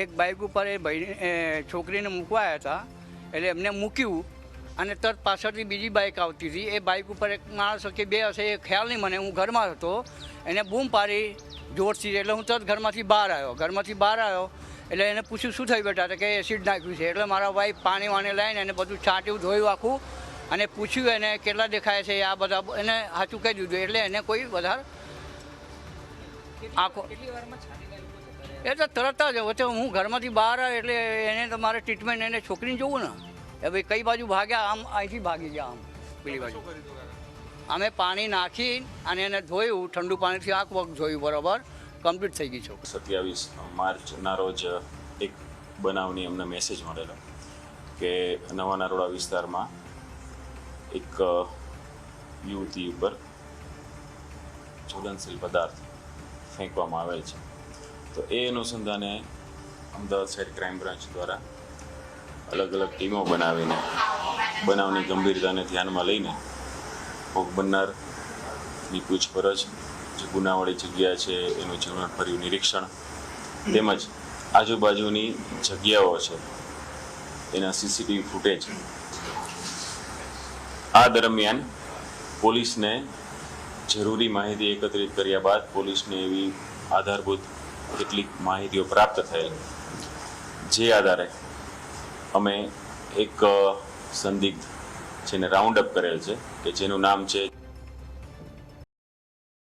એક બાઇક ઉપર એ ભાઈ છોકરીને મૂકવા આવ્યા હતા, એટલે એમને મૂક્યું અને તરત પાછળથી બીજી બાઇક આવતી હતી. એ બાઇક ઉપર એક માણસ કે બે હશે એ ખ્યાલ નહીં મને, હું ઘરમાં હતો, એને બૂમ પાડી જોરથી, એટલે હું તરત ઘરમાંથી બહાર આવ્યો. એટલે એને પૂછ્યું શું થયું બેટા, તો કે એસિડ નાખ્યું છે. એટલે મારા વાઈફ પાણી વાણી લાવીને એને બધું છાંટ્યું, ધોયું આખું, અને પૂછ્યું એને કેટલા દેખાય છે આ બધા, એને સાચું કહી દીધું. એટલે એને કોઈ વધારે આખો એ તો તરત જ વચ્ચે હું ઘરમાંથી બહાર આવ્યો એટલે એને તો મારે ટ્રીટમેન્ટ, એને છોકરીને જોવું ને એ ભાઈ કઈ બાજુ ભાગ્યા, આમ અહીંથી ભાગી ગયા, આમ પેલી બાજુ. અમે પાણી નાખી અને એને ધોયું, ઠંડુ પાણીથી આંખ વખ ધોયું, બરાબર કમ્પ્લીટ થઈ ગઈ છે. 27 માર્ચના રોજ એક બનાવની અમને મેસેજ મળેલો કે નવા નરોડા વિસ્તારમાં એક યુવતી ઉપર જ્વલનશીલ પદાર્થ ફેંકવામાં આવેલ છે. તો એ અનુસંધાને અમદાવાદ શહેર ક્રાઇમ બ્રાન્ચ દ્વારા અલગ અલગ ટીમો બનાવીને બનાવની ગંભીરતાને ધ્યાનમાં લઈને ભોગ બનનારની પૂછપરછ, જે ગુનાવાળી જગ્યા છે એનું જીવનભર્યું નિરીક્ષણ, તેમજ આજુબાજુની જગ્યાઓ છે એના સીસીટીવી ફૂટેજ. આ દરમિયાન પોલીસને જરૂરી માહિતી એકત્રિત કર્યા બાદ પોલીસને એવી આધારભૂત કેટલીક માહિતીઓ પ્રાપ્ત થયેલ, જે આધારે અમે એક સંદિગ્ધ જેને રાઉન્ડ અપ કરેલ છે કે જેનું નામ છે